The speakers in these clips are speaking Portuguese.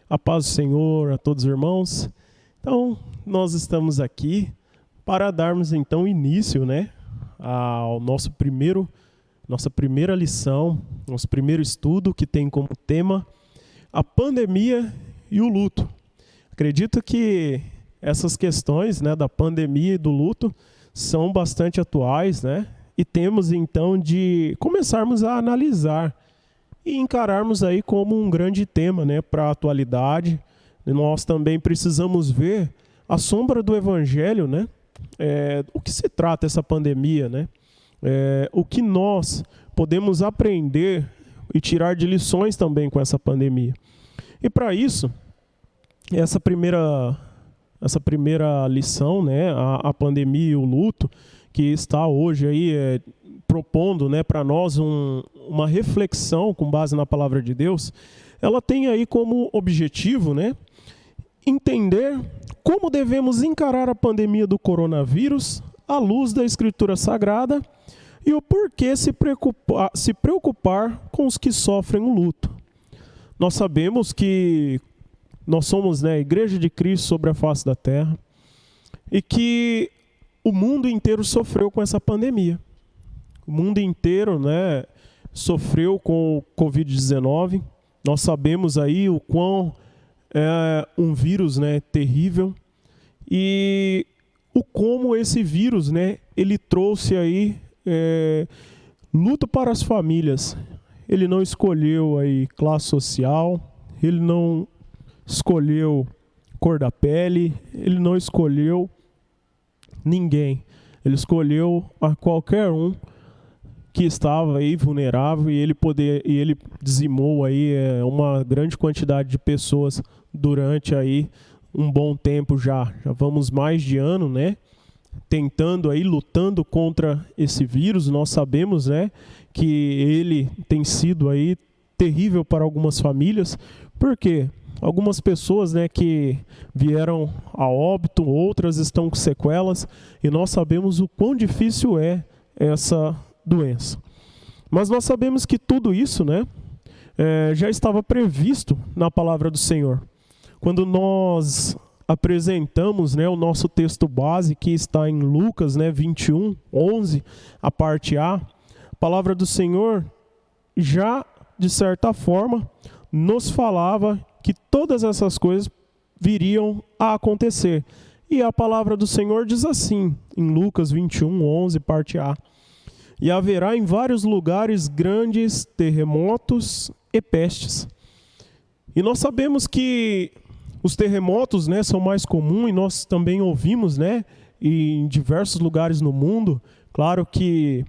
A paz do Senhor a todos os irmãos. Então, nós estamos aqui para darmos então início, ao nossa primeira lição, nosso primeiro estudo, que tem como tema a pandemia e o luto. Acredito que essas questões, da pandemia e do luto são bastante atuais, e temos então de começarmos a analisar e encararmos aí como um grande tema, para a atualidade. Nós também precisamos ver a sombra do Evangelho, o que se trata essa pandemia, o que nós podemos aprender e tirar de lições também com essa pandemia. E para isso, essa primeira lição, a pandemia e o luto, que está hoje aí propondo, para nós uma reflexão com base na palavra de Deus, ela tem aí como objetivo, entender como devemos encarar a pandemia do coronavírus à luz da Escritura Sagrada e o porquê se preocupar com os que sofrem o luto. Nós sabemos que nós somos a Igreja de Cristo sobre a face da terra e que o mundo inteiro sofreu com essa pandemia. O mundo inteiro, sofreu com o Covid-19. Nós sabemos aí o quão é um vírus, terrível, e o como esse vírus, ele trouxe aí luto para as famílias. Ele não escolheu aí classe social, ele não escolheu cor da pele, ele não escolheu ninguém. Ele escolheu a qualquer um que estava aí vulnerável, e ele dizimou aí uma grande quantidade de pessoas durante aí um bom tempo já vamos mais de ano, tentando aí, lutando contra esse vírus. Nós sabemos, que ele tem sido aí terrível para algumas famílias, porque algumas pessoas, que vieram a óbito, outras estão com sequelas, e nós sabemos o quão difícil é essa doença. Mas nós sabemos que tudo isso, já estava previsto na palavra do Senhor. Quando nós apresentamos, o nosso texto base, que está em Lucas, 21, 11, a parte A, a palavra do Senhor já, de certa forma, nos falava que todas essas coisas viriam a acontecer. E a palavra do Senhor diz assim, em Lucas 21, 11, parte A: e haverá em vários lugares grandes terremotos e pestes. E nós sabemos que os terremotos, são mais comuns, e nós também ouvimos, em diversos lugares no mundo. Claro que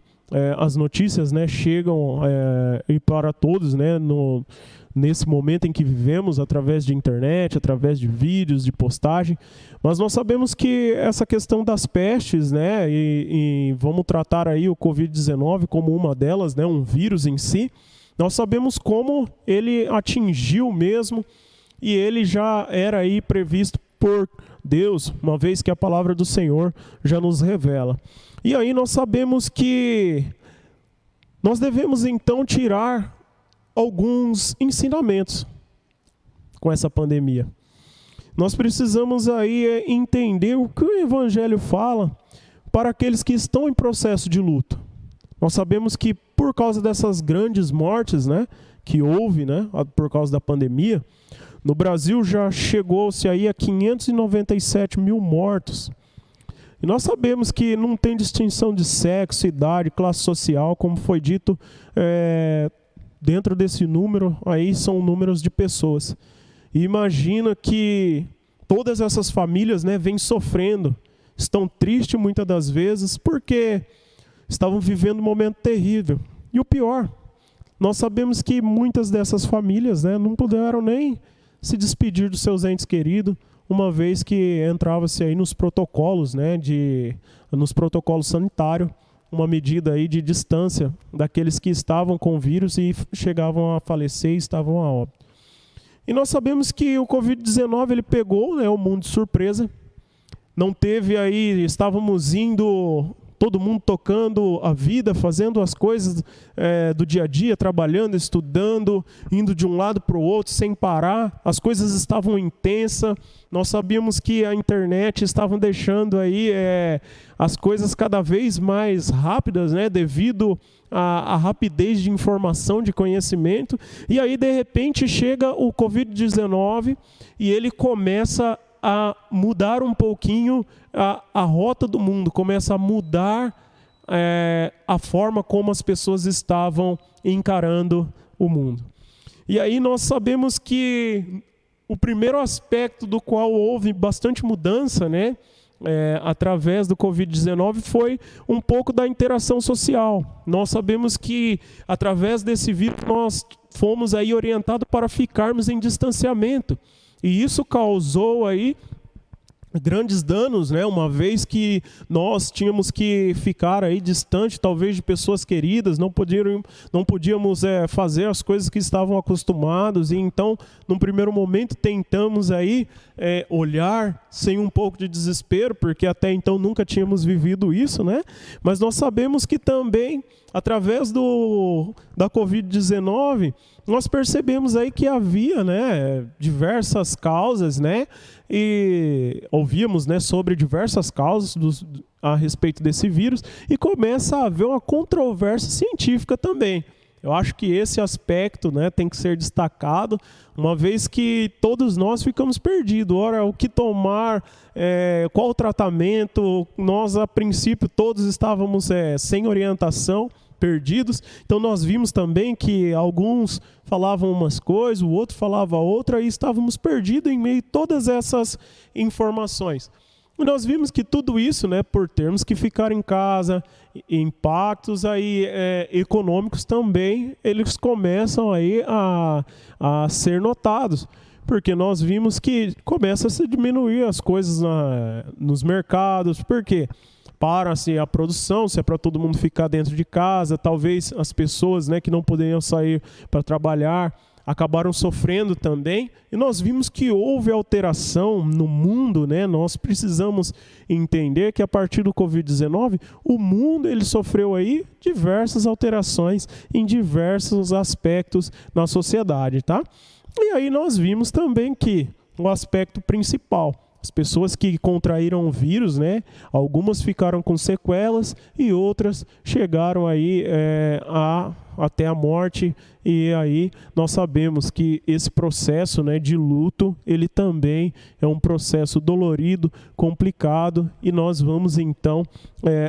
as notícias, chegam e para todos, nesse momento em que vivemos, através de internet, através de vídeos, de postagem. Mas nós sabemos que essa questão das pestes, e vamos tratar aí o Covid-19 como uma delas, um vírus em si, nós sabemos como ele atingiu mesmo, e ele já era aí previsto por Deus, uma vez que a palavra do Senhor já nos revela. E aí nós sabemos que nós devemos então tirar alguns ensinamentos com essa pandemia. Nós precisamos aí entender o que o Evangelho fala para aqueles que estão em processo de luto. Nós sabemos que por causa dessas grandes mortes, que houve, por causa da pandemia, no Brasil já chegou-se aí a 597 mil mortos. E nós sabemos que não tem distinção de sexo, idade, classe social, como foi dito. Dentro desse número aí são números de pessoas. E imagina que todas essas famílias, vêm sofrendo, estão tristes muitas das vezes, porque estavam vivendo um momento terrível. E o pior, nós sabemos que muitas dessas famílias, não puderam nem se despedir dos seus entes queridos, uma vez que entrava-se aí nos protocolos, nos protocolos sanitários, uma medida aí de distância daqueles que estavam com o vírus e chegavam a falecer e estavam a óbito. E nós sabemos que o Covid-19 ele pegou, o mundo de surpresa. Não teve aí, estávamos indo todo mundo tocando a vida, fazendo as coisas do dia a dia, trabalhando, estudando, indo de um lado para o outro sem parar. As coisas estavam intensas. Nós sabíamos que a internet estava deixando aí as coisas cada vez mais rápidas, né, devido à rapidez de informação, de conhecimento. E aí, de repente, chega o Covid-19 e ele começa a mudar um pouquinho a rota do mundo, começa a mudar a forma como as pessoas estavam encarando o mundo. E aí nós sabemos que o primeiro aspecto do qual houve bastante mudança, né, através do Covid-19 foi um pouco da interação social. Nós sabemos que através desse vírus nós fomos aí orientados para ficarmos em distanciamento. E isso causou aí grandes danos, né? Uma vez que nós tínhamos que ficar aí distante, talvez de pessoas queridas, não podíamos fazer as coisas que estavam acostumados. E então, num primeiro momento, tentamos aí olhar sem um pouco de desespero, porque até então nunca tínhamos vivido isso, né? Mas nós sabemos que também, através da Covid-19, nós percebemos aí que havia, né, diversas causas, né, e ouvíamos, né, sobre diversas causas a respeito desse vírus, e começa a haver uma controvérsia científica também. Eu acho que esse aspecto, né, tem que ser destacado, uma vez que todos nós ficamos perdidos. Ora, o que tomar, qual o tratamento? Nós, a princípio, todos estávamos sem orientação, perdidos. Então nós vimos também que alguns falavam umas coisas, o outro falava outra, e estávamos perdidos em meio a todas essas informações. E nós vimos que tudo isso, né, por termos que ficar em casa, impactos aí, econômicos também, eles começam aí a ser notados. Porque nós vimos que começa a se diminuir as coisas nos mercados. Por quê? Para-se a produção, se é para todo mundo ficar dentro de casa, talvez as pessoas, né, que não poderiam sair para trabalhar, acabaram sofrendo também. E nós vimos que houve alteração no mundo, né? Nós precisamos entender que a partir do Covid-19, o mundo ele sofreu aí diversas alterações em diversos aspectos na sociedade, tá? E aí nós vimos também que o aspecto principal, as pessoas que contraíram o vírus, né, algumas ficaram com sequelas e outras chegaram aí até a morte. E aí nós sabemos que esse processo, né, de luto, ele também é um processo dolorido, complicado, e nós vamos então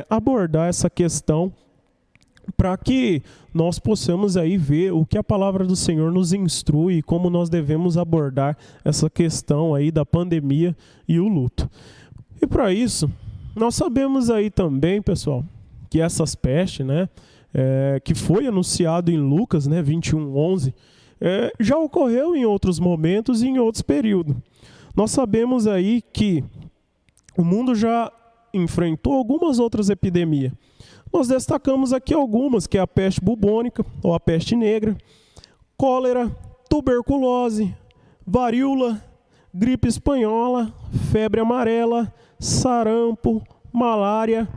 abordar essa questão para que nós possamos aí ver o que a palavra do Senhor nos instrui e como nós devemos abordar essa questão aí da pandemia e o luto. E para isso, nós sabemos aí também, pessoal, que essas pestes, né, que foi anunciado em Lucas, né, 21:11, já ocorreu em outros momentos e em outros períodos. Nós sabemos aí que o mundo já enfrentou algumas outras epidemias. Nós destacamos aqui algumas, que é a peste bubônica, ou a peste negra, cólera, tuberculose, varíola, gripe espanhola, febre amarela, sarampo, malária,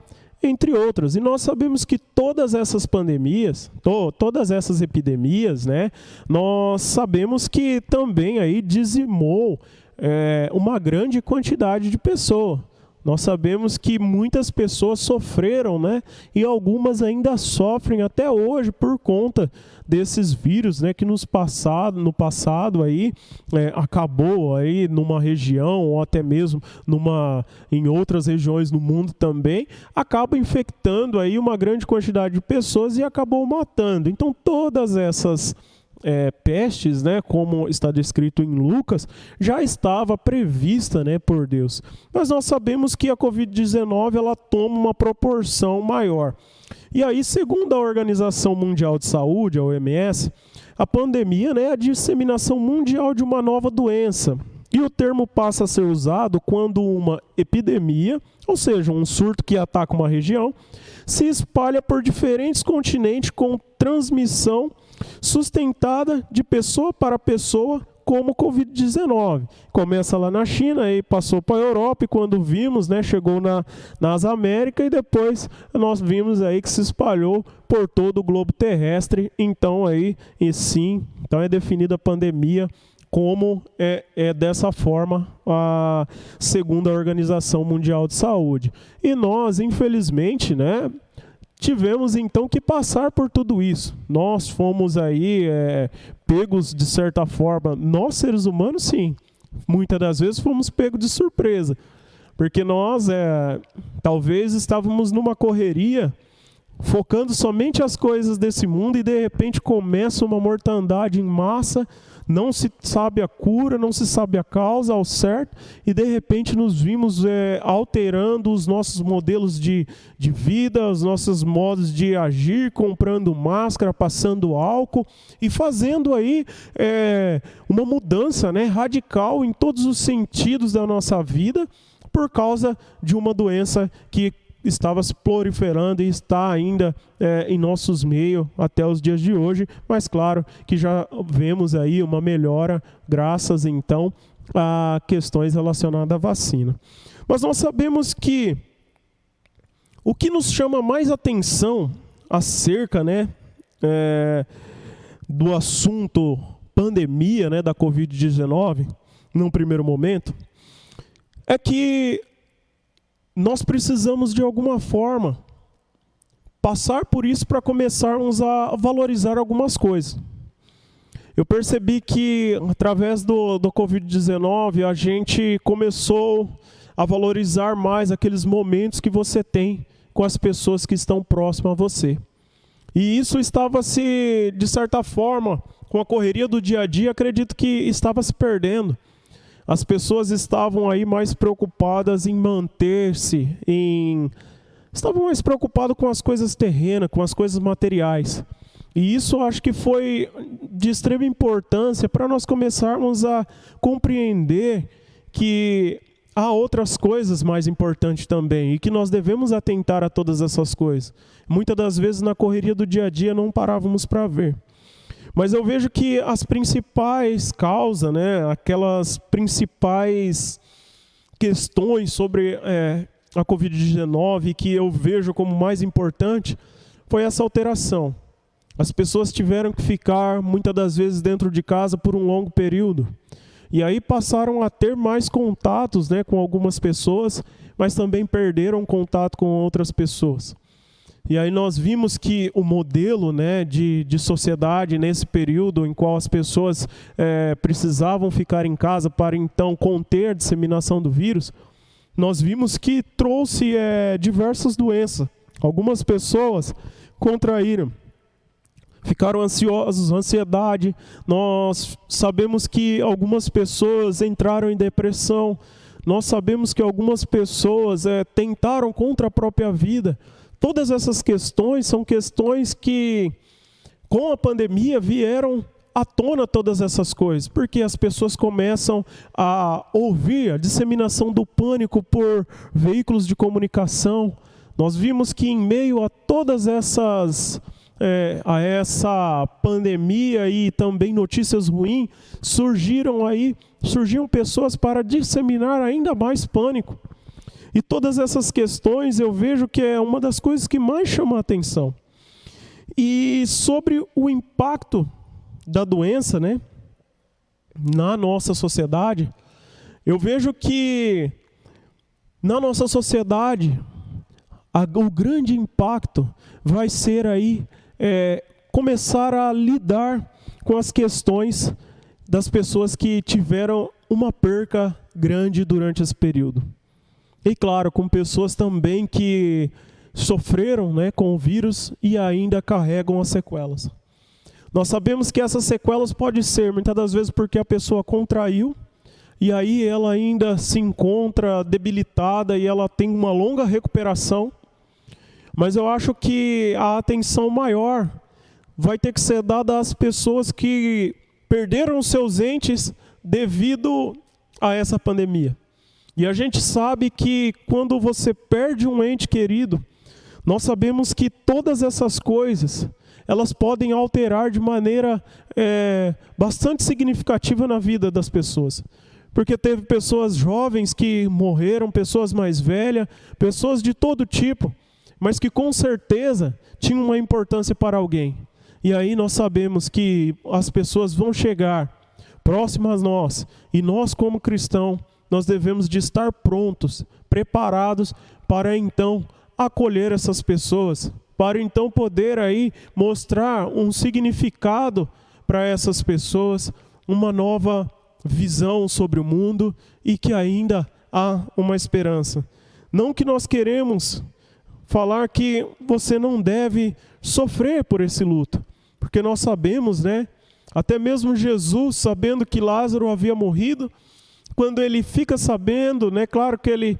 entre outras. E nós sabemos que todas essas pandemias, todas essas epidemias, né, nós sabemos que também aí dizimou uma grande quantidade de pessoas. Nós sabemos que muitas pessoas sofreram, né? E algumas ainda sofrem até hoje por conta desses vírus, né? Que no passado aí, acabou aí numa região ou até mesmo em outras regiões do mundo também, acaba infectando aí uma grande quantidade de pessoas e acabou matando. Então todas essas pestes, né, como está descrito em Lucas, já estava prevista, né, por Deus. Mas nós sabemos que a Covid-19 ela toma uma proporção maior. E aí, segundo a Organização Mundial de Saúde, a OMS, a pandemia, né, é a disseminação mundial de uma nova doença. E o termo passa a ser usado quando uma epidemia, ou seja, um surto que ataca uma região, se espalha por diferentes continentes com transmissão sustentada de pessoa para pessoa como Covid-19. Começa lá na China, aí passou para a Europa, e quando vimos, né, chegou nas Américas, e depois nós vimos aí que se espalhou por todo o globo terrestre. Então aí, e sim, então é definida a pandemia como é dessa forma, segundo a Organização Mundial de Saúde. E nós, infelizmente, né, tivemos então que passar por tudo isso. Nós fomos aí pegos de certa forma, nós seres humanos sim, muitas das vezes fomos pegos de surpresa, porque nós talvez estávamos numa correria, focando somente as coisas desse mundo, e de repente começa uma mortandade em massa, não se sabe a cura, não se sabe a causa ao certo, e de repente nos vimos alterando os nossos modelos de vida, os nossos modos de agir, comprando máscara, passando álcool, e fazendo aí uma mudança, né, radical em todos os sentidos da nossa vida, por causa de uma doença que estava se proliferando e está ainda em nossos meios até os dias de hoje, mas claro que já vemos aí uma melhora graças então a questões relacionadas à vacina. Mas nós sabemos que o que nos chama mais atenção acerca, né, do assunto pandemia, né, da Covid-19, num primeiro momento, é que nós precisamos, de alguma forma, passar por isso para começarmos a valorizar algumas coisas. Eu percebi que, através do Covid-19, a gente começou a valorizar mais aqueles momentos que você tem com as pessoas que estão próximas a você. E isso estava de certa forma, com a correria do dia a dia, acredito que estava se perdendo. As pessoas estavam aí mais preocupadas em manter-se, estavam mais preocupadas com as coisas terrenas, com as coisas materiais. E isso acho que foi de extrema importância para nós começarmos a compreender que há outras coisas mais importantes também, e que nós devemos atentar a todas essas coisas. Muitas das vezes na correria do dia a dia não parávamos para ver. Mas eu vejo que as principais causas, né, aquelas principais questões sobre a Covid-19 que eu vejo como mais importante, foi essa alteração. As pessoas tiveram que ficar, muitas das vezes, dentro de casa por um longo período. E aí passaram a ter mais contatos, né, com algumas pessoas, mas também perderam contato com outras pessoas. E aí nós vimos que o modelo, né, de sociedade nesse período em qual as pessoas precisavam ficar em casa para então conter a disseminação do vírus, nós vimos que trouxe diversas doenças. Algumas pessoas contraíram, ficaram ansiosos, ansiedade. Nós sabemos que algumas pessoas entraram em depressão. Nós sabemos que algumas pessoas tentaram contra a própria vida. Todas essas questões são questões que, com a pandemia, vieram à tona todas essas coisas, porque as pessoas começam a ouvir a disseminação do pânico por veículos de comunicação. Nós vimos que em meio a todas essas, a essa pandemia e também notícias ruins, surgiam pessoas para disseminar ainda mais pânico. E todas essas questões eu vejo que é uma das coisas que mais chama a atenção. E sobre o impacto da doença, né, na nossa sociedade, eu vejo que na nossa sociedade o grande impacto vai ser aí começar a lidar com as questões das pessoas que tiveram uma perca grande durante esse período. E claro, com pessoas também que sofreram, né, com o vírus e ainda carregam as sequelas. Nós sabemos que essas sequelas podem ser, muitas das vezes, porque a pessoa contraiu, e aí ela ainda se encontra debilitada e ela tem uma longa recuperação. Mas eu acho que a atenção maior vai ter que ser dada às pessoas que perderam seus entes devido a essa pandemia. E a gente sabe que quando você perde um ente querido, nós sabemos que todas essas coisas, elas podem alterar de maneira bastante significativa na vida das pessoas. Porque teve pessoas jovens que morreram, pessoas mais velhas, pessoas de todo tipo, mas que com certeza tinham uma importância para alguém. E aí nós sabemos que as pessoas vão chegar próximas a nós, e nós como cristãos, nós devemos de estar prontos, preparados para então acolher essas pessoas, para então poder aí mostrar um significado para essas pessoas, uma nova visão sobre o mundo e que ainda há uma esperança. Não que nós queremos falar que você não deve sofrer por esse luto, porque nós sabemos, né? Até mesmo Jesus, sabendo que Lázaro havia morrido, quando ele fica sabendo, né? Claro que ele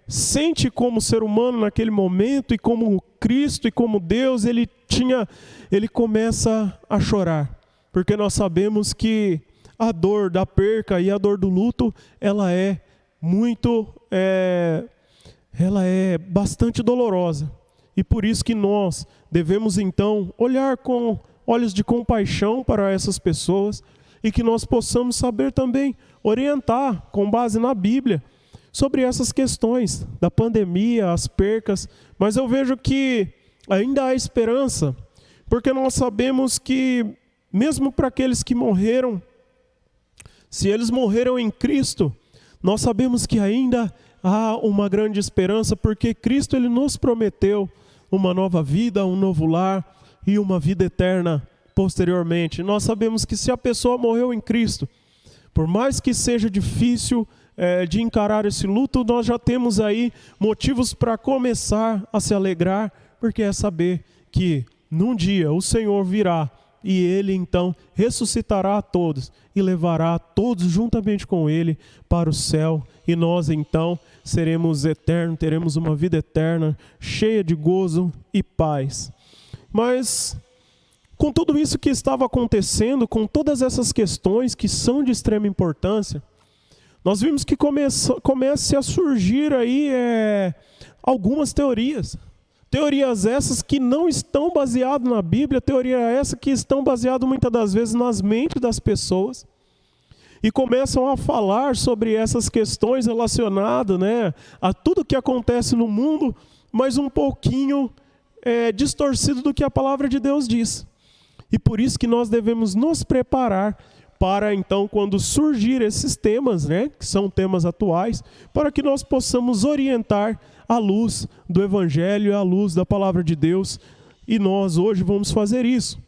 sente como ser humano naquele momento e como Cristo e como Deus, ele começa a chorar, porque nós sabemos que a dor da perca e a dor do luto, ela é bastante dolorosa. E por isso que nós devemos então olhar com olhos de compaixão para essas pessoas e que nós possamos saber também orientar com base na Bíblia sobre essas questões da pandemia, as percas. Mas eu vejo que ainda há esperança, porque nós sabemos que mesmo para aqueles que morreram, se eles morreram em Cristo, nós sabemos que ainda há uma grande esperança, porque Cristo ele nos prometeu uma nova vida, um novo lar e uma vida eterna posteriormente. Nós sabemos que se a pessoa morreu em Cristo, por mais que seja difícil de encarar esse luto, nós já temos aí motivos para começar a se alegrar, porque é saber que num dia o Senhor virá e Ele então ressuscitará a todos e levará todos juntamente com Ele para o céu. E nós então seremos eternos, teremos uma vida eterna, cheia de gozo e paz. Mas com tudo isso que estava acontecendo, com todas essas questões que são de extrema importância, nós vimos que começa a surgir aí algumas teorias. Teorias essas que não estão baseadas na Bíblia, teoria essa que estão baseadas muitas das vezes nas mentes das pessoas. E começam a falar sobre essas questões relacionadas, né, a tudo que acontece no mundo, mas um pouquinho distorcido do que a palavra de Deus diz. E por isso que nós devemos nos preparar para então, quando surgir esses temas, né, que são temas atuais, para que nós possamos orientar à luz do Evangelho, à luz da palavra de Deus, e nós hoje vamos fazer isso.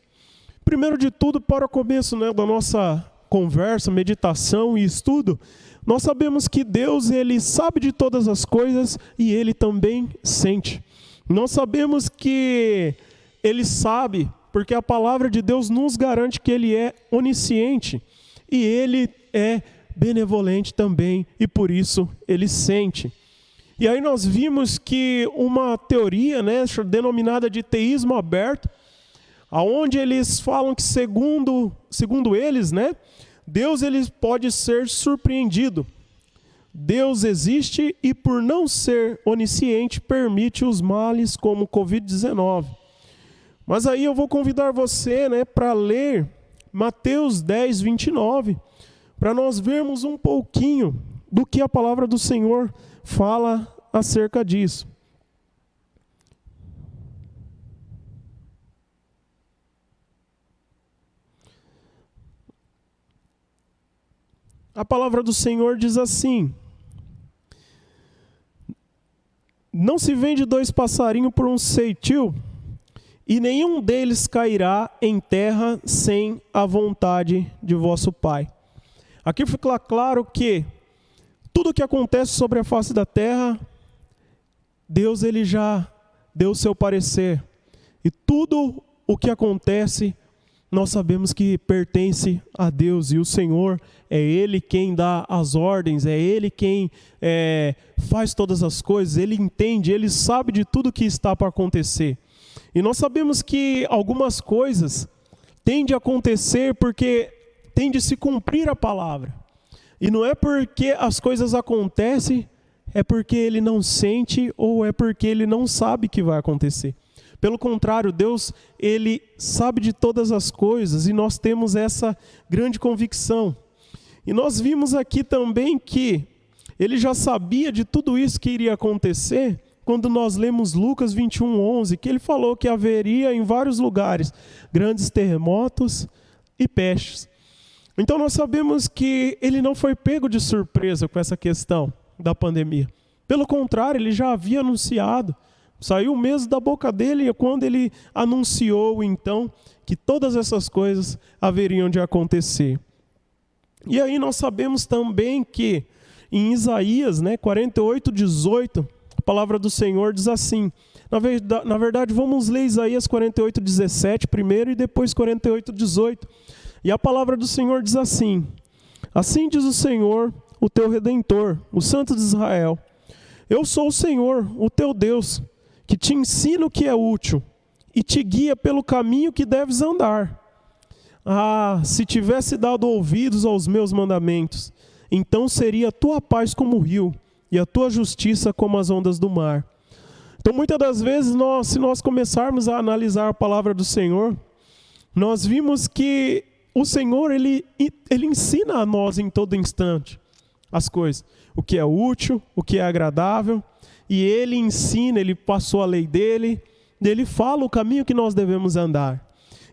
Primeiro de tudo, para o começo, né, da nossa conversa, meditação e estudo, nós sabemos que Deus ele sabe de todas as coisas e Ele também sente. Nós sabemos que Ele sabe, porque a palavra de Deus nos garante que Ele é onisciente e Ele é benevolente também, e por isso Ele sente. E aí nós vimos que uma teoria, né, denominada de teísmo aberto, aonde eles falam que segundo eles, né, Deus ele pode ser surpreendido. Deus existe e por não ser onisciente permite os males como o Covid-19. Mas aí eu vou convidar você, né, para ler Mateus 10, 29, para nós vermos um pouquinho do que a palavra do Senhor fala acerca disso. A palavra do Senhor diz assim: não se vende 2 passarinhos por um ceitil, e nenhum deles cairá em terra sem a vontade de vosso Pai. Aqui fica claro que tudo o que acontece sobre a face da terra, Deus ele já deu o seu parecer. E tudo o que acontece, nós sabemos que pertence a Deus. E o Senhor é Ele quem dá as ordens, é Ele quem faz todas as coisas. Ele entende, Ele sabe de tudo que está para acontecer. E nós sabemos que algumas coisas têm de acontecer porque tem de se cumprir a palavra. E não é porque as coisas acontecem, é porque Ele não sente ou é porque Ele não sabe que vai acontecer. Pelo contrário, Deus, Ele sabe de todas as coisas e nós temos essa grande convicção. E nós vimos aqui também que Ele já sabia de tudo isso que iria acontecer quando nós lemos Lucas 21:11, que Ele falou que haveria em vários lugares grandes terremotos e pestes. Então nós sabemos que Ele não foi pego de surpresa com essa questão da pandemia. Pelo contrário, Ele já havia anunciado. Saiu mesmo da boca dele quando Ele anunciou, então, que todas essas coisas haveriam de acontecer. E aí nós sabemos também que em Isaías 48:18, a palavra do Senhor diz assim. Na verdade, vamos ler Isaías 48:17 primeiro e depois 48:18. E a palavra do Senhor diz assim: assim diz o Senhor, o teu Redentor, o Santo de Israel: eu sou o Senhor, o teu Deus, que te ensina o que é útil e te guia pelo caminho que deves andar. Ah, se tivesse dado ouvidos aos meus mandamentos, então seria a tua paz como o rio e a tua justiça como as ondas do mar. Então, muitas das vezes, se nós começarmos a analisar a palavra do Senhor, nós vimos que o Senhor, Ele ensina a nós em todo instante as coisas. O que é útil, o que é agradável. E Ele ensina, Ele passou a lei dEle. Ele fala o caminho que nós devemos andar.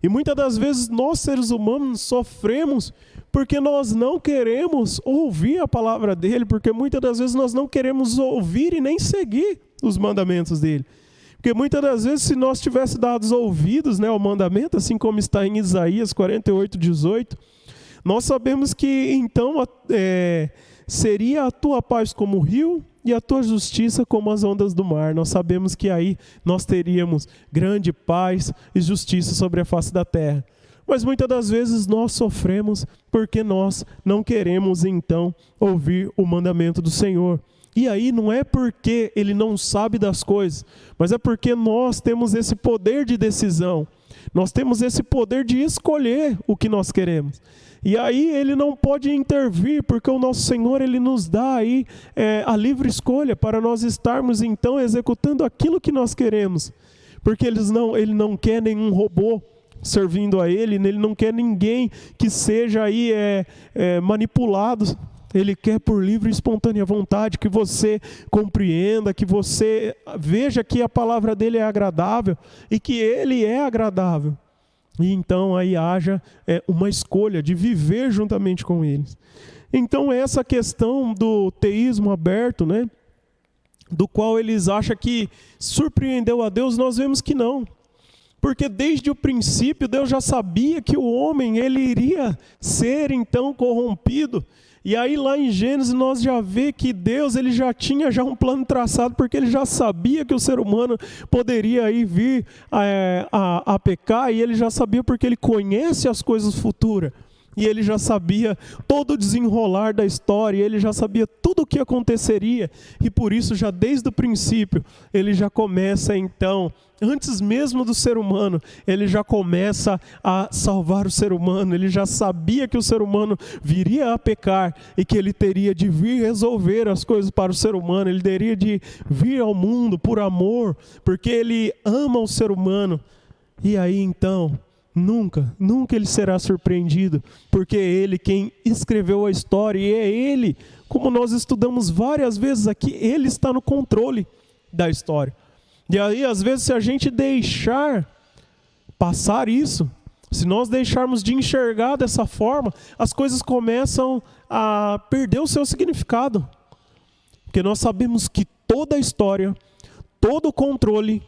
E muitas das vezes nós, seres humanos, sofremos porque nós não queremos ouvir a palavra dEle. Porque muitas das vezes nós não queremos ouvir e nem seguir os mandamentos dEle. Porque muitas das vezes, se nós tivéssemos dado ouvidos ao mandamento, assim como está em Isaías 48:18, nós sabemos que então seria a tua paz como o rio e a tua justiça como as ondas do mar. Nós sabemos que aí nós teríamos grande paz e justiça sobre a face da terra. Mas muitas das vezes nós sofremos porque nós não queremos então ouvir o mandamento do Senhor. E aí não é porque Ele não sabe das coisas, mas é porque nós temos esse poder de decisão. Nós temos esse poder de escolher o que nós queremos. E aí Ele não pode intervir, porque o nosso Senhor, Ele nos dá aí a livre escolha para nós estarmos então executando aquilo que nós queremos. Porque Ele não quer nenhum robô servindo a Ele não quer ninguém que seja aí manipulado. Ele quer por livre e espontânea vontade que você compreenda, que você veja que a palavra dele é agradável e que ele é agradável. E então aí haja uma escolha de viver juntamente com eles. Então essa questão do teísmo aberto, do qual eles acham que surpreendeu a Deus, nós vemos que não. Porque desde o princípio Deus já sabia que o homem ele iria ser então corrompido. E aí lá em Gênesis nós já vê que Deus ele já tinha um plano traçado, porque Ele já sabia que o ser humano poderia aí vir a pecar, e Ele já sabia porque Ele conhece as coisas futuras. E Ele já sabia todo o desenrolar da história, e Ele já sabia tudo o que aconteceria. E por isso já desde o princípio Ele já começa então, antes mesmo do ser humano, Ele já começa a salvar o ser humano. Ele já sabia que o ser humano viria a pecar e que Ele teria de vir resolver as coisas para o ser humano. Ele teria de vir ao mundo por amor, porque Ele ama o ser humano. E aí então, nunca Ele será surpreendido, porque é Ele quem escreveu a história, e é Ele, como nós estudamos várias vezes aqui, Ele está no controle da história. E aí, às vezes, se a gente deixar passar isso, se nós deixarmos de enxergar dessa forma, as coisas começam a perder o seu significado. Porque nós sabemos que toda a história, todo o controle,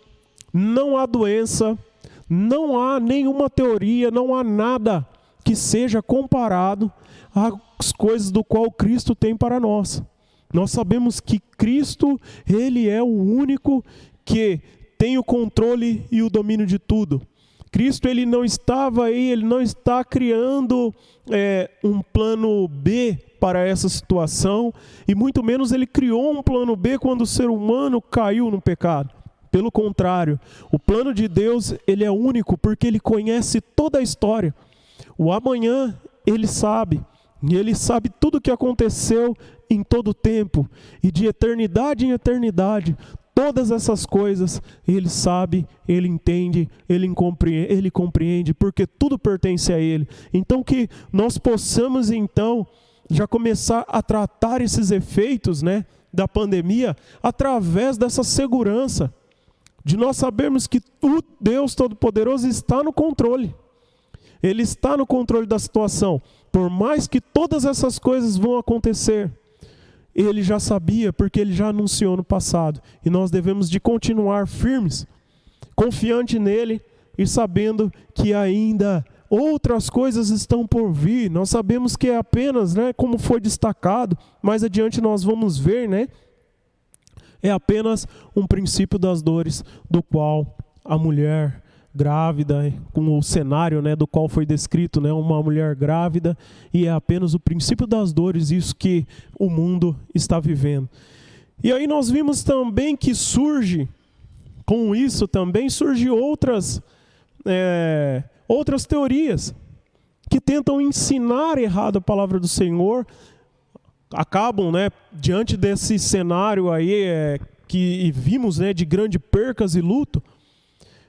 não há doença, não há nenhuma teoria, não há nada que seja comparado às coisas do qual Cristo tem para nós. Nós sabemos que Cristo, Ele é o único que tem o controle e o domínio de tudo. Cristo, Ele não estava aí, Ele não está criando um plano B para essa situação, e muito menos Ele criou um plano B quando o ser humano caiu no pecado. Pelo contrário, o plano de Deus, ele é único, porque Ele conhece toda a história. O amanhã, Ele sabe, e Ele sabe tudo o que aconteceu em todo o tempo, e de eternidade em eternidade, todas essas coisas Ele sabe, Ele entende, Ele compreende, porque tudo pertence a Ele. Então que nós possamos então já começar a tratar esses efeitos, né, da pandemia através dessa segurança, de nós sabermos que o Deus Todo-Poderoso está no controle. Ele está no controle da situação. Por mais que todas essas coisas vão acontecer, Ele já sabia, porque Ele já anunciou no passado. E nós devemos de continuar firmes, confiante nele e sabendo que ainda outras coisas estão por vir. Nós sabemos que é apenas, né, como foi destacado, mais adiante nós vamos ver, né, é apenas um princípio das dores, do qual a mulher grávida, com o cenário, né, do qual foi descrito, né, uma mulher grávida, e é apenas o princípio das dores, isso que o mundo está vivendo. E aí nós vimos também que com isso também surge outras teorias que tentam ensinar errado a palavra do Senhor, acabam, né, diante desse cenário aí que vimos, né, de grande percas e luto,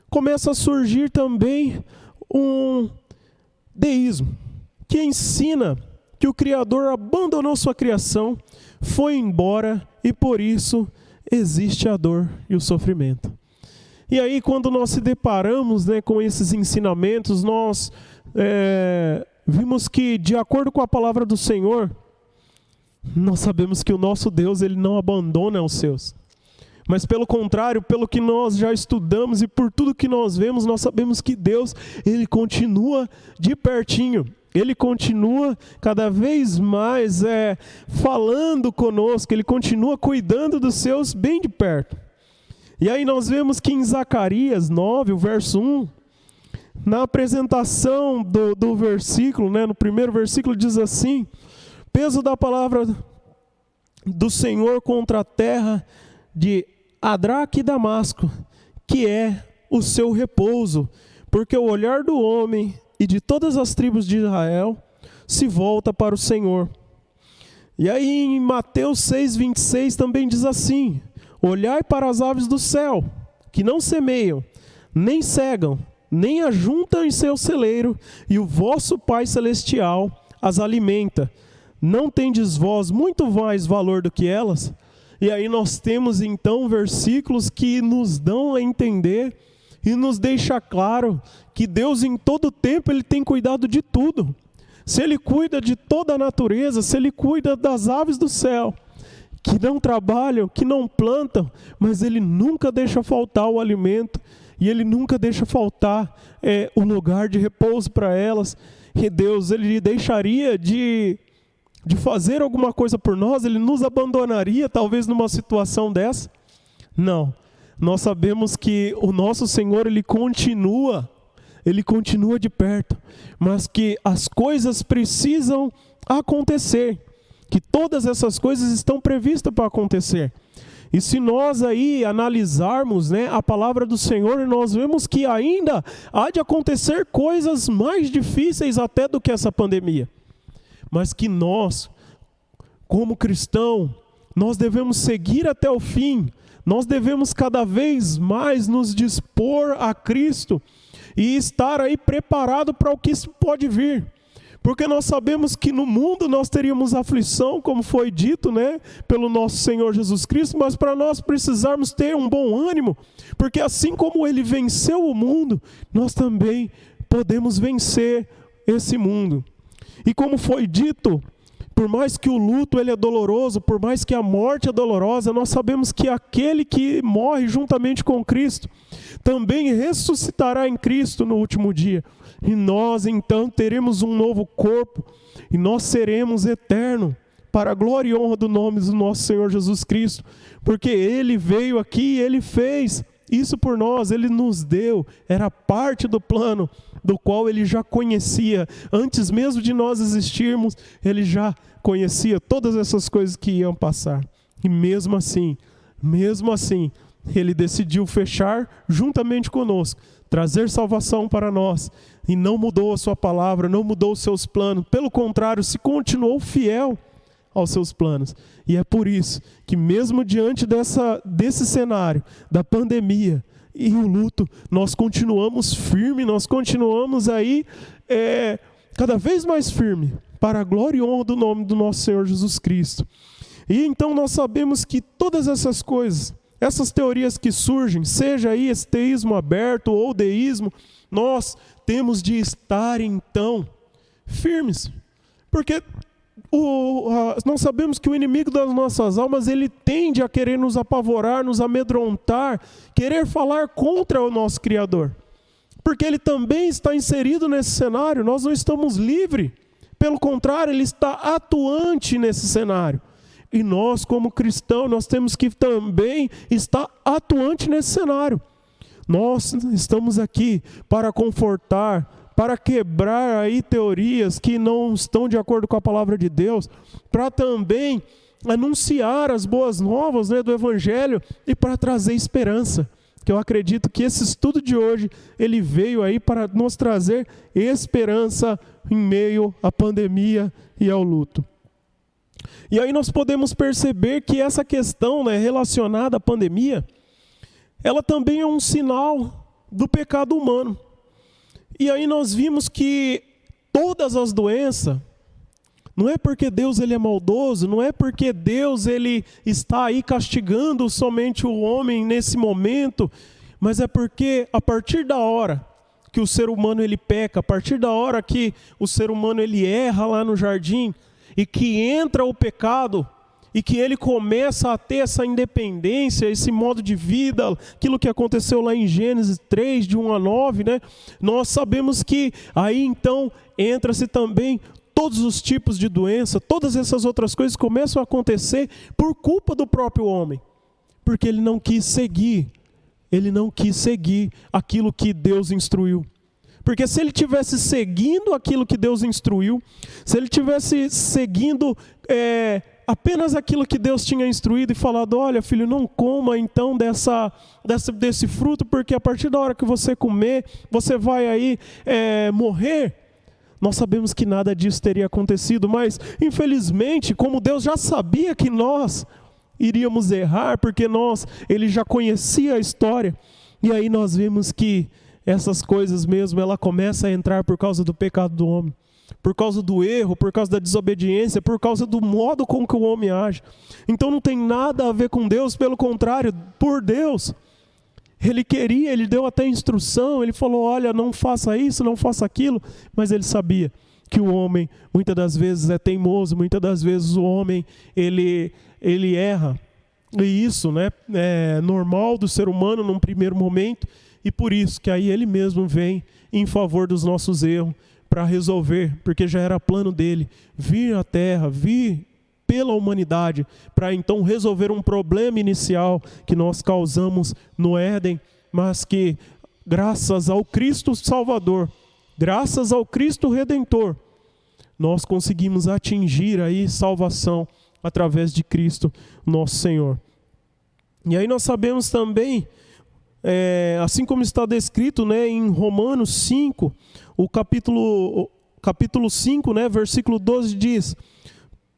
começa a surgir também um deísmo, que ensina que o Criador abandonou sua criação, foi embora e por isso existe a dor e o sofrimento. E aí quando nós se deparamos, né, com esses ensinamentos, nós vimos que, de acordo com a palavra do Senhor, nós sabemos que o nosso Deus, Ele não abandona os seus. Mas pelo contrário, pelo que nós já estudamos e por tudo que nós vemos, nós sabemos que Deus, Ele continua de pertinho. Ele continua cada vez mais falando conosco, Ele continua cuidando dos seus bem de perto. E aí nós vemos que em Zacarias 9, o verso 1, na apresentação do versículo, né, no primeiro versículo diz assim: peso da palavra do Senhor contra a terra de Adraque e Damasco, que é o seu repouso, porque o olhar do homem e de todas as tribos de Israel se volta para o Senhor. E aí em Mateus 6,26 também diz assim: olhai para as aves do céu, que não semeiam, nem cegam, nem ajuntam em seu celeiro, e o vosso Pai Celestial as alimenta. Não tendes vós muito mais valor do que elas? E aí nós temos então versículos que nos dão a entender e nos deixa claro que Deus em todo tempo Ele tem cuidado de tudo. Se Ele cuida de toda a natureza, se Ele cuida das aves do céu, que não trabalham, que não plantam, mas Ele nunca deixa faltar o alimento, e Ele nunca deixa faltar o lugar de repouso para elas. E Deus, Ele deixaria de fazer alguma coisa por nós? Ele nos abandonaria talvez numa situação dessa? Não. Nós sabemos que o nosso Senhor, Ele continua de perto, mas que as coisas precisam acontecer, que todas essas coisas estão previstas para acontecer. E se nós aí analisarmos, né, a palavra do Senhor, nós vemos que ainda há de acontecer coisas mais difíceis até do que essa pandemia. Mas que nós, como cristão, nós devemos seguir até o fim. Nós devemos cada vez mais nos dispor a Cristo e estar aí preparado para o que pode vir. Porque nós sabemos que no mundo nós teríamos aflição, como foi dito, né, pelo nosso Senhor Jesus Cristo, mas para nós precisarmos ter um bom ânimo, porque assim como Ele venceu o mundo, nós também podemos vencer esse mundo. E como foi dito, por mais que o luto ele é doloroso, por mais que a morte é dolorosa, nós sabemos que aquele que morre juntamente com Cristo também ressuscitará em Cristo no último dia. E nós então teremos um novo corpo e nós seremos eternos para a glória e honra do nome do nosso Senhor Jesus Cristo, porque Ele veio aqui e Ele fez isso por nós, Ele nos deu, era parte do plano do qual Ele já conhecia, antes mesmo de nós existirmos, Ele já conhecia todas essas coisas que iam passar. E mesmo assim, Ele decidiu fechar juntamente conosco, trazer salvação para nós, e não mudou a sua palavra, não mudou os seus planos, pelo contrário, se continuou fiel aos seus planos. E é por isso que mesmo diante desse cenário, da pandemia e o luto, nós continuamos firmes, nós continuamos aí cada vez mais firme para a glória e honra do nome do nosso Senhor Jesus Cristo. E então nós sabemos que todas essas coisas, essas teorias que surgem, seja aí esse teísmo aberto ou deísmo, nós temos de estar então firmes. Porque nós sabemos que o inimigo das nossas almas, ele tende a querer nos apavorar, nos amedrontar, querer falar contra o nosso Criador. Porque ele também está inserido nesse cenário, nós não estamos livres. Pelo contrário, ele está atuante nesse cenário. E nós, como cristãos, nós temos que também estar atuante nesse cenário. Nós estamos aqui para confortar, para quebrar aí teorias que não estão de acordo com a palavra de Deus, para também anunciar as boas novas, né, do Evangelho e para trazer esperança. Que eu acredito que esse estudo de hoje, ele veio aí para nos trazer esperança em meio à pandemia e ao luto. E aí nós podemos perceber que essa questão, né, relacionada à pandemia, ela também é um sinal do pecado humano. E aí nós vimos que todas as doenças, não é porque Deus ele é maldoso, não é porque Deus ele está aí castigando somente o homem nesse momento, mas é porque a partir da hora que o ser humano ele peca, a partir da hora que o ser humano ele erra lá no jardim, e que entra o pecado, e que ele começa a ter essa independência, esse modo de vida, aquilo que aconteceu lá em Gênesis 3, de 1 a 9, né? Nós sabemos que aí então entra-se também todos os tipos de doença, todas essas outras coisas começam a acontecer por culpa do próprio homem, porque ele não quis seguir aquilo que Deus instruiu. Porque se ele tivesse seguindo aquilo que Deus instruiu, se ele tivesse seguindo apenas aquilo que Deus tinha instruído e falado, olha filho, não coma então desse fruto, porque a partir da hora que você comer, você vai aí morrer. Nós sabemos que nada disso teria acontecido, mas infelizmente, como Deus já sabia que nós iríamos errar, porque ele já conhecia a história, e aí nós vimos que essas coisas mesmo, ela começa a entrar por causa do pecado do homem, por causa do erro, por causa da desobediência, por causa do modo com que o homem age. Então não tem nada a ver com Deus, pelo contrário, por Deus. Ele deu até instrução, ele falou, olha, não faça isso, não faça aquilo, mas ele sabia que o homem, muitas das vezes é teimoso, muitas das vezes o homem, ele erra. E isso, né, é normal do ser humano num primeiro momento, e por isso que aí ele mesmo vem em favor dos nossos erros para resolver, porque já era plano dele vir à terra, vir pela humanidade, para então resolver um problema inicial que nós causamos no Éden, mas que graças ao Cristo Salvador, graças ao Cristo Redentor, nós conseguimos atingir aí salvação através de Cristo, nosso Senhor. E aí nós sabemos também, assim como está descrito, né, em Romanos 5, o capítulo 5, né, versículo 12 diz,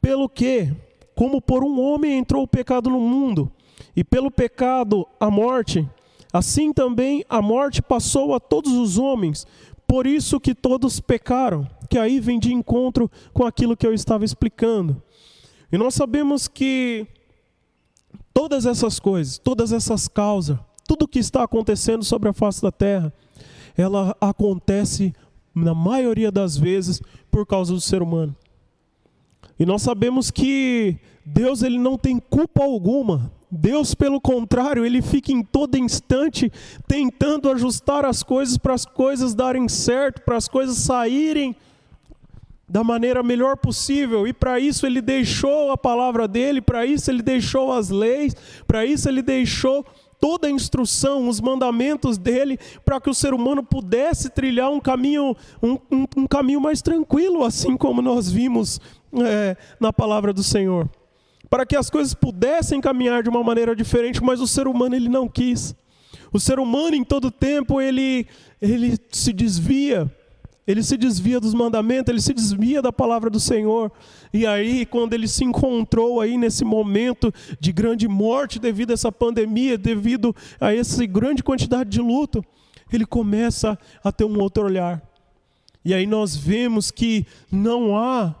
pelo que, como por um homem entrou o pecado no mundo, e pelo pecado a morte, assim também a morte passou a todos os homens, por isso que todos pecaram, que aí vem de encontro com aquilo que eu estava explicando. E nós sabemos que todas essas coisas, todas essas causas, tudo que está acontecendo sobre a face da terra, ela acontece na maioria das vezes por causa do ser humano. E nós sabemos que Deus ele não tem culpa alguma. Deus, pelo contrário, ele fica em todo instante tentando ajustar as coisas para as coisas darem certo, para as coisas saírem da maneira melhor possível. E para isso ele deixou a palavra dele, para isso ele deixou as leis, para isso ele deixou toda a instrução, os mandamentos dele, para que o ser humano pudesse trilhar um caminho mais tranquilo, assim como nós vimos na palavra do Senhor. Para que as coisas pudessem caminhar de uma maneira diferente, mas o ser humano ele não quis. O ser humano em todo tempo ele se desvia, ele se desvia dos mandamentos, ele se desvia da palavra do Senhor. E aí, quando ele se encontrou aí nesse momento de grande morte devido a essa pandemia, devido a essa grande quantidade de luto, ele começa a ter um outro olhar. E aí nós vemos que não há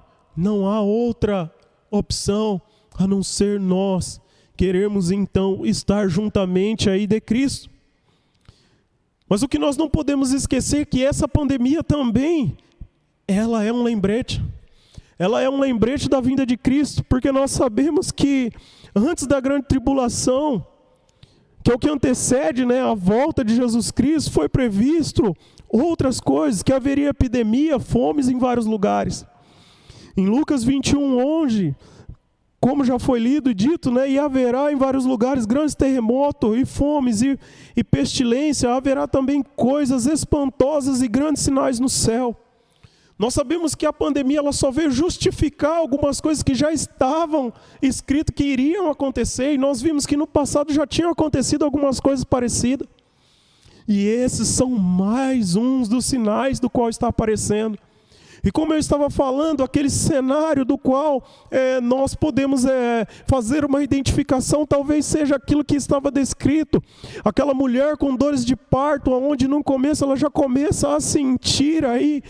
outra opção a não ser nós queremos então estar juntamente aí de Cristo. Mas o que nós não podemos esquecer é que essa pandemia também, ela é um lembrete. Ela é um lembrete da vinda de Cristo, porque nós sabemos que antes da grande tribulação, que é o que antecede, né, a volta de Jesus Cristo, foi previsto outras coisas, que haveria epidemia, fomes em vários lugares. Em Lucas 21:11, como já foi lido e dito, né, e haverá em vários lugares grandes terremotos e fomes e pestilência, haverá também coisas espantosas e grandes sinais no céu. Nós sabemos que a pandemia ela só veio justificar algumas coisas que já estavam escritas que iriam acontecer, e nós vimos que no passado já tinham acontecido algumas coisas parecidas. E esses são mais uns dos sinais do qual está aparecendo. E como eu estava falando, aquele cenário do qual nós podemos fazer uma identificação, talvez seja aquilo que estava descrito. Aquela mulher com dores de parto, onde no começo ela já começa a sentir aí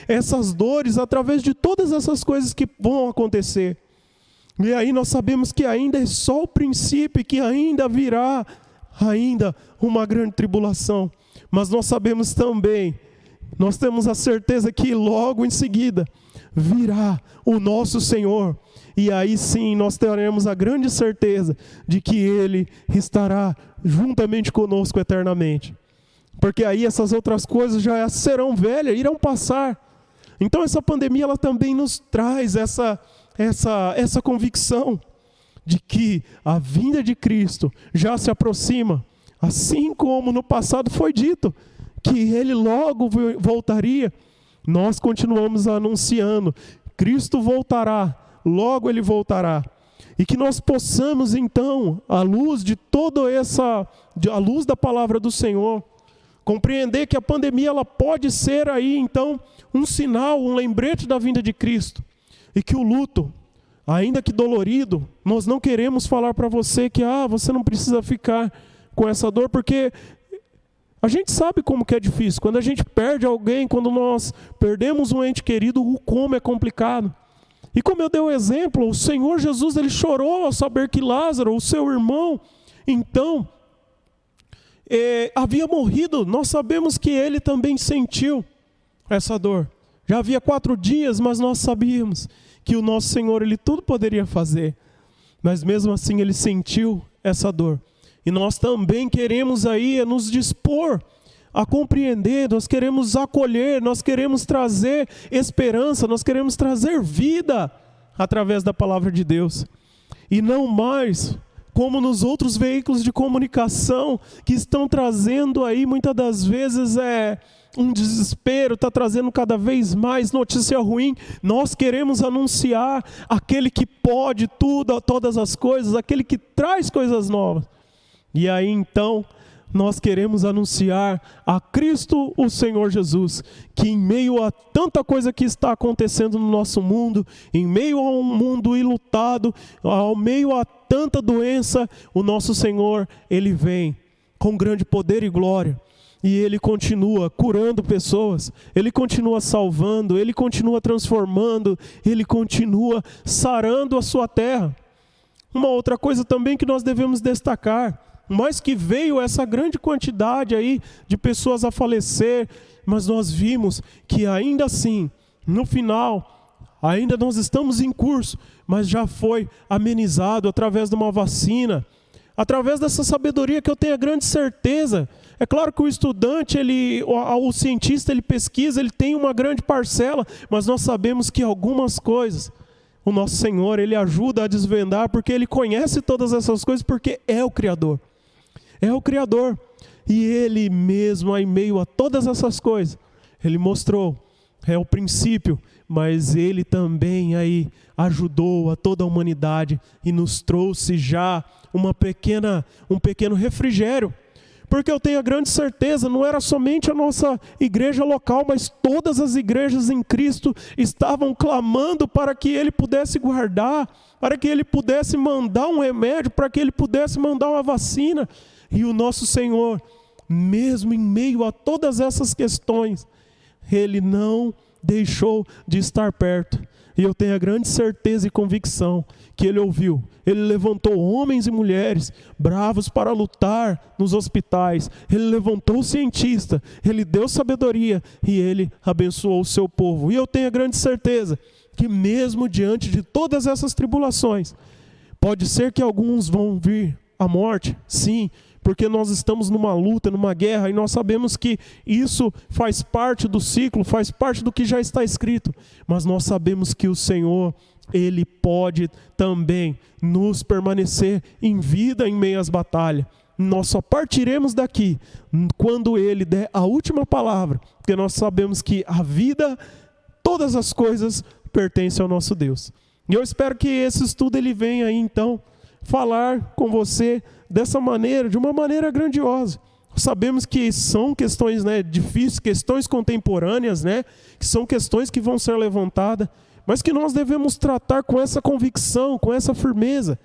essas dores, através de todas essas coisas que vão acontecer. E aí nós sabemos que ainda é só o princípio, que ainda virá uma grande tribulação. Mas nós sabemos também, nós temos a certeza que logo em seguida virá o nosso Senhor. E aí sim nós teremos a grande certeza de que Ele estará juntamente conosco eternamente. Porque aí essas outras coisas já serão velhas, irão passar. Então essa pandemia ela também nos traz essa convicção de que a vinda de Cristo já se aproxima. Assim como no passado foi dito que Ele logo voltaria, nós continuamos anunciando, Cristo voltará, logo Ele voltará. E que nós possamos então, à luz à luz da palavra do Senhor, compreender que a pandemia ela pode ser aí então um sinal, um lembrete da vinda de Cristo. E que o luto, ainda que dolorido, nós não queremos falar para você que você não precisa ficar com essa dor, porque a gente sabe como que é difícil. Quando a gente perde alguém, quando nós perdemos um ente querido, como é complicado. E como eu dei o exemplo, o Senhor Jesus, Ele chorou ao saber que Lázaro, o seu irmão, então, havia morrido. Nós sabemos que Ele também sentiu essa dor. Já havia 4 dias, mas nós sabíamos que o nosso Senhor, Ele tudo poderia fazer. Mas mesmo assim, Ele sentiu essa dor. E nós também queremos aí nos dispor a compreender, nós queremos acolher, nós queremos trazer esperança, nós queremos trazer vida através da palavra de Deus. E não mais como nos outros veículos de comunicação que estão trazendo aí muitas das vezes um desespero, está trazendo cada vez mais notícia ruim. Nós queremos anunciar aquele que pode tudo, todas as coisas, aquele que traz coisas novas. E aí então, nós queremos anunciar a Cristo, o Senhor Jesus, que em meio a tanta coisa que está acontecendo no nosso mundo, em meio a um mundo enlutado, ao meio a tanta doença, o nosso Senhor, Ele vem com grande poder e glória. E Ele continua curando pessoas, Ele continua salvando, Ele continua transformando, Ele continua sarando a sua terra. Uma outra coisa também que nós devemos destacar, mas que veio essa grande quantidade aí de pessoas a falecer, mas nós vimos que ainda assim, no final, ainda nós estamos em curso, mas já foi amenizado através de uma vacina, através dessa sabedoria que eu tenho a grande certeza. É claro que o estudante, o cientista, ele pesquisa, ele tem uma grande parcela, mas nós sabemos que algumas coisas, o nosso Senhor, Ele ajuda a desvendar, porque Ele conhece todas essas coisas, porque é o Criador. É o Criador. E Ele mesmo, em meio a todas essas coisas, Ele mostrou, é o princípio, mas Ele também aí ajudou a toda a humanidade e nos trouxe já um pequeno refrigério. Porque eu tenho a grande certeza, não era somente a nossa igreja local, mas todas as igrejas em Cristo estavam clamando para que Ele pudesse guardar, para que Ele pudesse mandar um remédio, para que Ele pudesse mandar uma vacina. E o nosso Senhor, mesmo em meio a todas essas questões, Ele não deixou de estar perto. E eu tenho a grande certeza e convicção que Ele ouviu. Ele levantou homens e mulheres bravos para lutar nos hospitais. Ele levantou o cientista. Ele deu sabedoria e Ele abençoou o seu povo. E eu tenho a grande certeza que mesmo diante de todas essas tribulações, pode ser que alguns vão vir à morte, sim, porque nós estamos numa luta, numa guerra, e nós sabemos que isso faz parte do ciclo, faz parte do que já está escrito. Mas nós sabemos que o Senhor, Ele pode também nos permanecer em vida em meio às batalhas. Nós só partiremos daqui quando Ele der a última palavra, porque nós sabemos que a vida, todas as coisas pertencem ao nosso Deus. E eu espero que esse estudo ele venha aí então falar com você dessa maneira, de uma maneira grandiosa. Sabemos que são questões, difíceis, questões contemporâneas, que são questões que vão ser levantadas, mas que nós devemos tratar com essa convicção, com essa firmeza,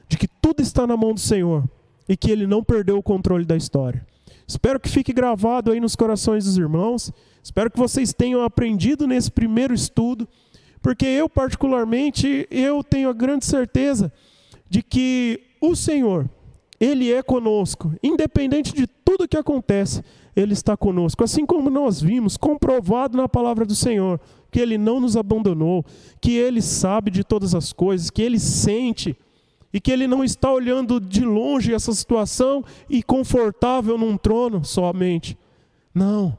de que tudo está na mão do Senhor e que Ele não perdeu o controle da história. Espero que fique gravado aí nos corações dos irmãos, espero que vocês tenham aprendido nesse primeiro estudo, porque eu particularmente, eu tenho a grande certeza de que o Senhor, Ele é conosco, independente de tudo que acontece, Ele está conosco. Assim como nós vimos, comprovado na palavra do Senhor, que Ele não nos abandonou, que Ele sabe de todas as coisas, que Ele sente, e que Ele não está olhando de longe essa situação e confortável num trono somente. Não,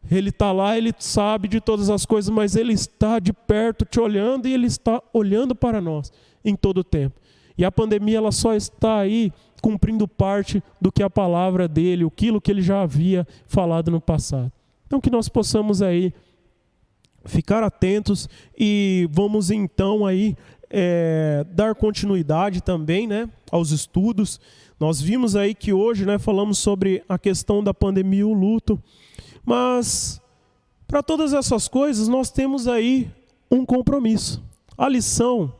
Ele está lá, Ele sabe de todas as coisas, mas Ele está de perto te olhando e Ele está olhando para nós em todo o tempo. E a pandemia ela só está aí cumprindo parte do que a palavra dele, aquilo que ele já havia falado no passado. Então que nós possamos aí ficar atentos e vamos então aí dar continuidade também, aos estudos. Nós vimos aí que hoje, falamos sobre a questão da pandemia e o luto, mas para todas essas coisas nós temos aí um compromisso. A lição,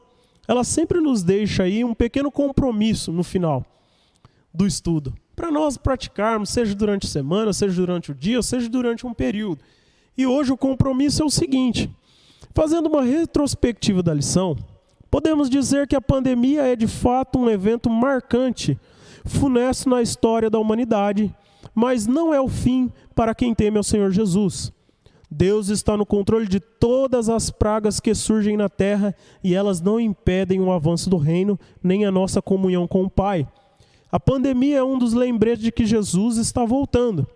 ela sempre nos deixa aí um pequeno compromisso no final do estudo, para nós praticarmos, seja durante a semana, seja durante o dia, ou seja durante um período. E hoje o compromisso é o seguinte: fazendo uma retrospectiva da lição, podemos dizer que a pandemia é de fato um evento marcante, funesto na história da humanidade, mas não é o fim para quem teme ao Senhor Jesus. Deus está no controle de todas as pragas que surgem na terra e elas não impedem o avanço do reino, nem a nossa comunhão com o Pai. A pandemia é um dos lembretes de que Jesus está voltando.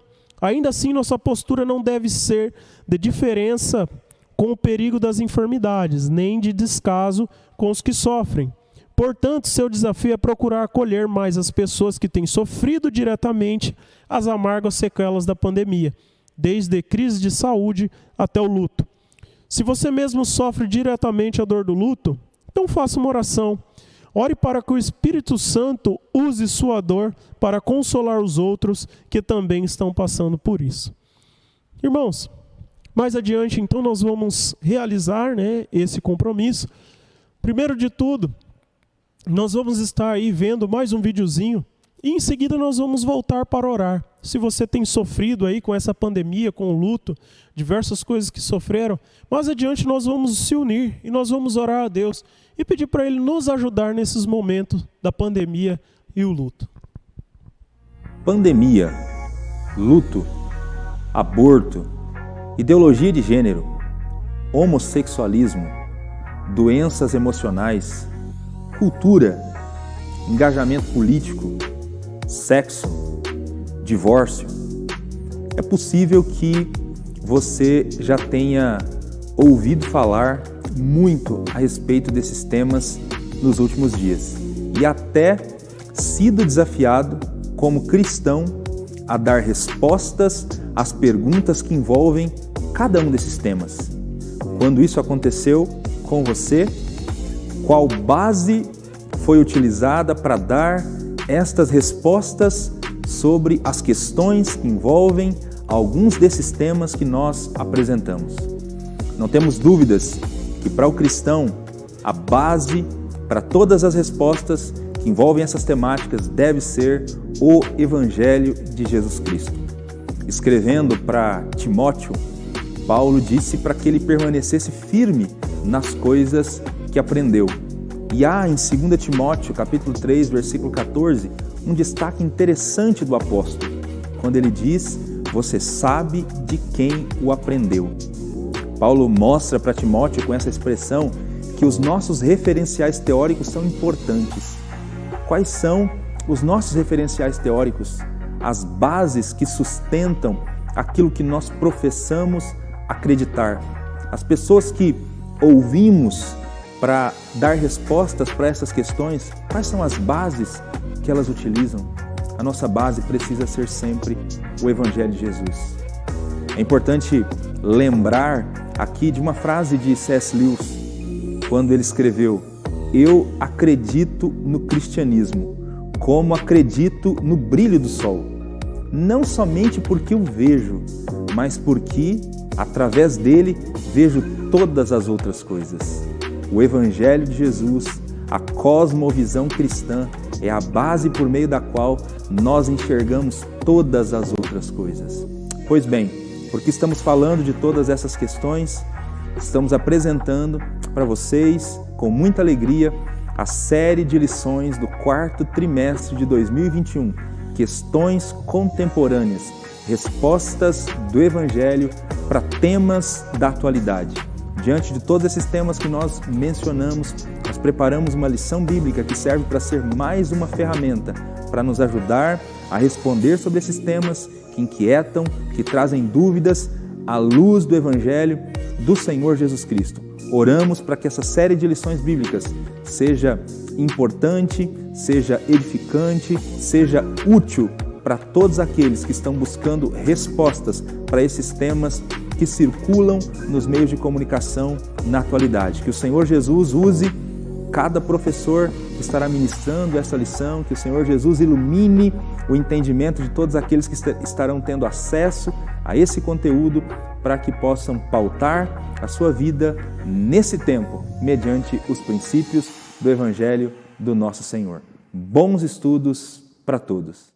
Ainda assim, nossa postura não deve ser de diferença com o perigo das enfermidades, nem de descaso com os que sofrem. Portanto, seu desafio é procurar acolher mais as pessoas que têm sofrido diretamente as amargas sequelas da pandemia, desde crise de saúde até o luto. Se você mesmo sofre diretamente a dor do luto, então faça uma oração. Ore para que o Espírito Santo use sua dor para consolar os outros que também estão passando por isso. Irmãos, mais adiante então nós vamos realizar esse compromisso. Primeiro de tudo, nós vamos estar aí vendo mais um videozinho e em seguida nós vamos voltar para orar. Se você tem sofrido aí com essa pandemia, com o luto, diversas coisas que sofreram, mais adiante nós vamos se unir e nós vamos orar a Deus e pedir para Ele nos ajudar nesses momentos da pandemia e o luto. Pandemia, luto, aborto, ideologia de gênero, homossexualismo, doenças emocionais, cultura, engajamento político, sexo, divórcio. É possível que você já tenha ouvido falar muito a respeito desses temas nos últimos dias e até sido desafiado como cristão a dar respostas às perguntas que envolvem cada um desses temas. Quando isso aconteceu com você, qual base foi utilizada para dar estas respostas sobre as questões que envolvem alguns desses temas que nós apresentamos. Não temos dúvidas que para o cristão, a base para todas as respostas que envolvem essas temáticas deve ser o Evangelho de Jesus Cristo. Escrevendo para Timóteo, Paulo disse para que ele permanecesse firme nas coisas que aprendeu. E há em 2 Timóteo, capítulo 3, versículo 14, um destaque interessante do apóstolo, quando ele diz: você sabe de quem o aprendeu. Paulo mostra para Timóteo com essa expressão que os nossos referenciais teóricos são importantes. Quais são os nossos referenciais teóricos? As bases que sustentam aquilo que nós professamos acreditar. As pessoas que ouvimos para dar respostas para essas questões, quais são as bases que elas utilizam? A nossa base precisa ser sempre o Evangelho de Jesus. É importante lembrar aqui de uma frase de C.S. Lewis, quando ele escreveu: eu acredito no cristianismo, como acredito no brilho do sol, não somente porque o vejo, mas porque, através dele, vejo todas as outras coisas. O Evangelho de Jesus, a cosmovisão cristã, é a base por meio da qual nós enxergamos todas as outras coisas. Pois bem, porque estamos falando de todas essas questões, estamos apresentando para vocês, com muita alegria, a série de lições do 4º trimestre de 2021, Questões Contemporâneas, respostas do Evangelho para temas da atualidade. Diante de todos esses temas que nós mencionamos, nós preparamos uma lição bíblica que serve para ser mais uma ferramenta para nos ajudar a responder sobre esses temas que inquietam, que trazem dúvidas à luz do Evangelho do Senhor Jesus Cristo. Oramos para que essa série de lições bíblicas seja importante, seja edificante, seja útil para todos aqueles que estão buscando respostas para esses temas que circulam nos meios de comunicação na atualidade. Que o Senhor Jesus use cada professor que estará ministrando essa lição, que o Senhor Jesus ilumine o entendimento de todos aqueles que estarão tendo acesso a esse conteúdo, para que possam pautar a sua vida nesse tempo, mediante os princípios do Evangelho do nosso Senhor. Bons estudos para todos!